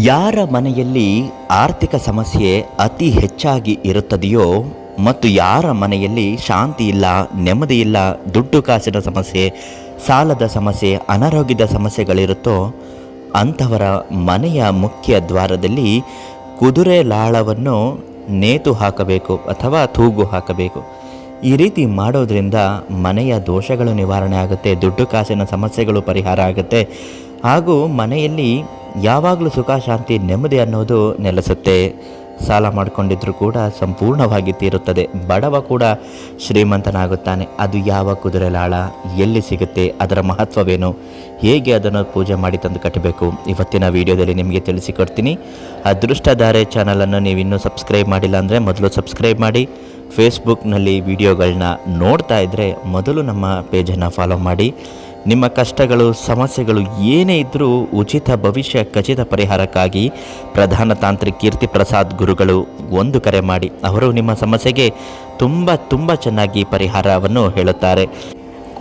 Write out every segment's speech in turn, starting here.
ಯಾರ ಮನೆಯಲ್ಲಿ ಆರ್ಥಿಕ ಸಮಸ್ಯೆ ಅತಿ ಹೆಚ್ಚಾಗಿ ಇರುತ್ತದೆಯೋ ಮತ್ತು ಯಾರ ಮನೆಯಲ್ಲಿ ಶಾಂತಿ ಇಲ್ಲ, ನೆಮ್ಮದಿ ಇಲ್ಲ, ದುಡ್ಡು ಕಾಸಿನ ಸಮಸ್ಯೆ, ಸಾಲದ ಸಮಸ್ಯೆ, ಅನಾರೋಗ್ಯದ ಸಮಸ್ಯೆಗಳಿರುತ್ತೋ ಅಂಥವರ ಮನೆಯ ಮುಖ್ಯ ದ್ವಾರದಲ್ಲಿ ಕುದುರೆ ಲಾಳವನ್ನು ನೇತು ಹಾಕಬೇಕು ಅಥವಾ ತೂಗು ಹಾಕಬೇಕು. ಈ ರೀತಿ ಮಾಡೋದ್ರಿಂದ ಮನೆಯ ದೋಷಗಳು ನಿವಾರಣೆ ಆಗುತ್ತೆ, ದುಡ್ಡು ಕಾಸಿನ ಸಮಸ್ಯೆಗಳು ಪರಿಹಾರ ಆಗುತ್ತೆ, ಹಾಗೂ ಮನೆಯಲ್ಲಿ ಯಾವಾಗಲೂ ಸುಖ, ಶಾಂತಿ, ನೆಮ್ಮದಿ ಅನ್ನೋದು ನೆಲೆಸುತ್ತೆ. ಸಾಲ ಮಾಡಿಕೊಂಡಿದ್ರೂ ಕೂಡ ಸಂಪೂರ್ಣವಾಗಿ ತೀರುತ್ತದೆ. ಬಡವ ಕೂಡ ಶ್ರೀಮಂತನಾಗುತ್ತಾನೆ. ಅದು ಯಾವ ಕುದುರೆ ಲಾಳ, ಎಲ್ಲಿ ಸಿಗುತ್ತೆ, ಅದರ ಮಹತ್ವವೇನು, ಹೇಗೆ ಅದನ್ನು ಪೂಜೆ ಮಾಡಿ ತಂದು ಕಟ್ಟಬೇಕು, ಇವತ್ತಿನ ವಿಡಿಯೋದಲ್ಲಿ ನಿಮಗೆ ತಿಳಿಸಿಕೊಡ್ತೀನಿ. ಅದೃಷ್ಟಧಾರೆ ಚಾನಲನ್ನು ನೀವು ಇನ್ನೂ ಸಬ್ಸ್ಕ್ರೈಬ್ ಮಾಡಿಲ್ಲ ಅಂದರೆ ಮೊದಲು ಸಬ್ಸ್ಕ್ರೈಬ್ ಮಾಡಿ. ಫೇಸ್ಬುಕ್ನಲ್ಲಿ ವಿಡಿಯೋಗಳನ್ನ ನೋಡ್ತಾ ಇದ್ದರೆ ಮೊದಲು ನಮ್ಮ ಪೇಜನ್ನು ಫಾಲೋ ಮಾಡಿ. ನಿಮ್ಮ ಕಷ್ಟಗಳು, ಸಮಸ್ಯೆಗಳು ಏನೇ ಇದ್ದರೂ ಉಚಿತ ಭವಿಷ್ಯ ಖಚಿತ ಪರಿಹಾರಕ್ಕಾಗಿ ಪ್ರಧಾನ ತಾಂತ್ರಿಕ ಕೀರ್ತಿ ಪ್ರಸಾದ್ ಗುರುಗಳು ಒಂದು ಕರೆ ಮಾಡಿ. ಅವರು ನಿಮ್ಮ ಸಮಸ್ಯೆಗೆ ತುಂಬ ಚೆನ್ನಾಗಿ ಪರಿಹಾರವನ್ನು ಹೇಳುತ್ತಾರೆ.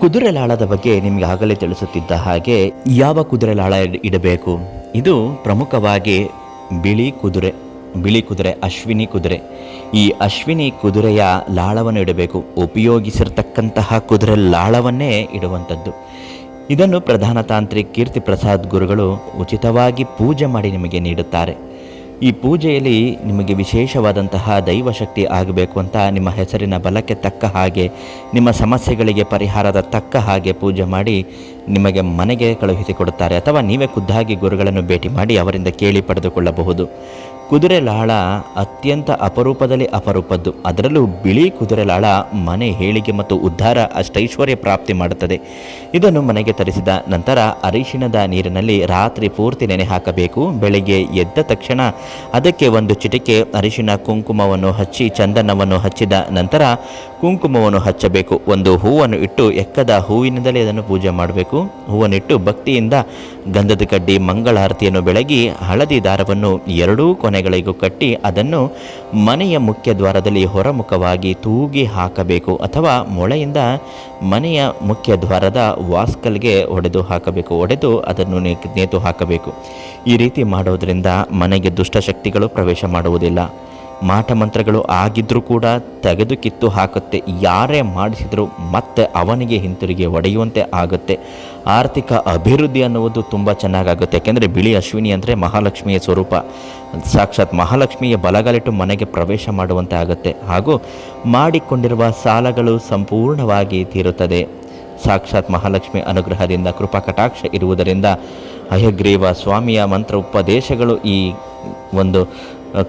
ಕುದುರೆ ಲಾಳದ ಬಗ್ಗೆ ನಿಮಗೆ ಆಗಲೇ ತಿಳಿಸುತ್ತಿದ್ದ ಹಾಗೆ ಯಾವ ಕುದುರೆ ಲಾಳ ಇಡಬೇಕು? ಇದು ಪ್ರಮುಖವಾಗಿ ಬಿಳಿ ಕುದುರೆ ಅಶ್ವಿನಿ ಕುದುರೆ. ಈ ಅಶ್ವಿನಿ ಕುದುರೆಯ ಲಾಳವನ್ನು ಇಡಬೇಕು. ಉಪಯೋಗಿಸಿರ್ತಕ್ಕಂತಹ ಕುದುರೆ ಲಾಳವನ್ನೇ ಇಡುವಂಥದ್ದು. ಇದನ್ನು ಪ್ರಧಾನ ತಾಂತ್ರಿಕ ಕೀರ್ತಿ ಪ್ರಸಾದ್ ಗುರುಗಳು ಉಚಿತವಾಗಿ ಪೂಜೆ ಮಾಡಿ ನಿಮಗೆ ನೀಡುತ್ತಾರೆ. ಈ ಪೂಜೆಯಲ್ಲಿ ನಿಮಗೆ ವಿಶೇಷವಾದಂತಹ ದೈವಶಕ್ತಿ ಆಗಬೇಕು ಅಂತ ನಿಮ್ಮ ಹೆಸರಿನ ಬಲಕ್ಕೆ ತಕ್ಕ ಹಾಗೆ, ನಿಮ್ಮ ಸಮಸ್ಯೆಗಳಿಗೆ ಪರಿಹಾರದ ತಕ್ಕ ಹಾಗೆ ಪೂಜೆ ಮಾಡಿ ನಿಮಗೆ ಮನೆಗೆ ಕಳುಹಿಸಿಕೊಡುತ್ತಾರೆ. ಅಥವಾ ನೀವೇ ಖುದ್ದಾಗಿ ಗುರುಗಳನ್ನು ಭೇಟಿ ಮಾಡಿ ಅವರಿಂದ ಕೇಳಿ ಪಡೆದುಕೊಳ್ಳಬಹುದು. ಕುದುರೆ ಲಾಳ ಅತ್ಯಂತ ಅಪರೂಪದಲ್ಲಿ ಅಪರೂಪದ್ದು. ಅದರಲ್ಲೂ ಬಿಳಿ ಕುದುರೆ ಲಾಳ ಮನೆ ಏಳಿಗೆ ಮತ್ತು ಉದ್ಧಾರ, ಅಷ್ಟೈಶ್ವರ್ಯ ಪ್ರಾಪ್ತಿ ಮಾಡುತ್ತದೆ. ಇದನ್ನು ಮನೆಗೆ ತರಿಸಿದ ನಂತರ ಅರಿಶಿಣದ ನೀರಿನಲ್ಲಿ ರಾತ್ರಿ ಪೂರ್ತಿ ನೆನೆ ಹಾಕಬೇಕು. ಬೆಳಿಗ್ಗೆ ಎದ್ದ ತಕ್ಷಣ ಅದಕ್ಕೆ ಒಂದು ಚಿಟಿಕೆ ಅರಿಶಿಣ ಕುಂಕುಮವನ್ನು ಹಚ್ಚಿ ಚಂದನವನ್ನು ಹಚ್ಚಿದ ನಂತರ ಕುಂಕುಮವನ್ನು ಹಚ್ಚಬೇಕು. ಒಂದು ಹೂವನ್ನು ಇಟ್ಟು ಎಕ್ಕದ ಹೂವಿನಿಂದಲೇ ಅದನ್ನು ಪೂಜೆ ಮಾಡಬೇಕು. ಹೂವನ್ನಿಟ್ಟು ಭಕ್ತಿಯಿಂದ ಗಂಧದ ಕಡ್ಡಿ, ಮಂಗಳಾರತಿಯನ್ನು ಬೆಳಗಿ ಹಳದಿ ದಾರವನ್ನು ಎರಡೂ ಕೊನೆಗಳಿಗೂ ಕಟ್ಟಿ ಅದನ್ನು ಮನೆಯ ಮುಖ್ಯ ದ್ವಾರದಲ್ಲಿ ಹೊರಮುಖವಾಗಿ ತೂಗಿ ಹಾಕಬೇಕು. ಅಥವಾ ಮೊಳೆಯಿಂದ ಮನೆಯ ಮುಖ್ಯ ದ್ವಾರದ ವಾಸ್ಕಲ್ಗೆ ಹೊಡೆದು ಅದನ್ನು ನೇತು ಹಾಕಬೇಕು. ಈ ರೀತಿ ಮಾಡೋದರಿಂದ ಮನೆಗೆ ದುಷ್ಟಶಕ್ತಿಗಳು ಪ್ರವೇಶ ಮಾಡುವುದಿಲ್ಲ. ಮಾಟ ಮಂತ್ರಗಳು ಆಗಿದ್ರೂ ಕೂಡ ತೆಗೆದು ಕಿತ್ತು ಹಾಕುತ್ತೆ. ಯಾರೇ ಮಾಡಿಸಿದರೂ ಮತ್ತೆ ಅವನಿಗೆ ಹಿಂತಿರುಗಿ ಒಡೆಯುವಂತೆ ಆಗುತ್ತೆ. ಆರ್ಥಿಕ ಅಭಿವೃದ್ಧಿ ಅನ್ನುವುದು ತುಂಬ ಚೆನ್ನಾಗಾಗುತ್ತೆ. ಯಾಕೆಂದರೆ ಬಿಳಿ ಅಶ್ವಿನಿ ಅಂದರೆ ಮಹಾಲಕ್ಷ್ಮಿಯ ಸ್ವರೂಪ. ಸಾಕ್ಷಾತ್ ಮಹಾಲಕ್ಷ್ಮಿಯ ಬಲಗಾಲಿಟ್ಟು ಮನೆಗೆ ಪ್ರವೇಶ ಮಾಡುವಂತೆ ಆಗುತ್ತೆ. ಹಾಗೂ ಮಾಡಿಕೊಂಡಿರುವ ಸಾಲಗಳು ಸಂಪೂರ್ಣವಾಗಿ ತೀರುತ್ತದೆ. ಸಾಕ್ಷಾತ್ ಮಹಾಲಕ್ಷ್ಮಿ ಅನುಗ್ರಹದಿಂದ ಕೃಪಾ ಕಟಾಕ್ಷ ಇರುವುದರಿಂದ ಹಯಗ್ರೀವ ಸ್ವಾಮಿಯ ಮಂತ್ರ ಉಪದೇಶಗಳು ಈ ಒಂದು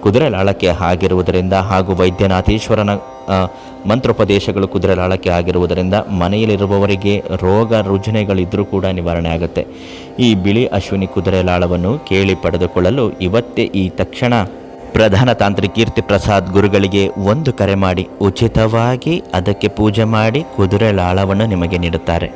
ಕುದುರೆ ಲಾಳಕ್ಕೆ ಆಗಿರುವುದರಿಂದ, ಹಾಗೂ ವೈದ್ಯನಾಥೇಶ್ವರನ ಮಂತ್ರೋಪದೇಶಗಳು ಕುದುರೆ ಲಾಳಕ್ಕೆ ಆಗಿರುವುದರಿಂದ ಮನೆಯಲ್ಲಿರುವವರಿಗೆ ರೋಗ ರುಜಿನಗಳಿದ್ದರೂ ಕೂಡ ನಿವಾರಣೆ ಆಗುತ್ತೆ. ಈ ಬಿಳಿ ಅಶ್ವಿನಿ ಕುದುರೆ ಲಾಳವನ್ನು ಕೇಳಿ ಪಡೆದುಕೊಳ್ಳಲು ಇವತ್ತೇ ಈ ತಕ್ಷಣ ಪ್ರಧಾನ ತಾಂತ್ರಿಕ ಕೀರ್ತಿ ಪ್ರಸಾದ್ ಗುರುಗಳಿಗೆ ಒಂದು ಕರೆ ಮಾಡಿ ಉಚಿತವಾಗಿ ಅದಕ್ಕೆ ಪೂಜೆ ಮಾಡಿ ಕುದುರೆ ಲಾಳವನ್ನು ನಿಮಗೆ ನೀಡುತ್ತಾರೆ.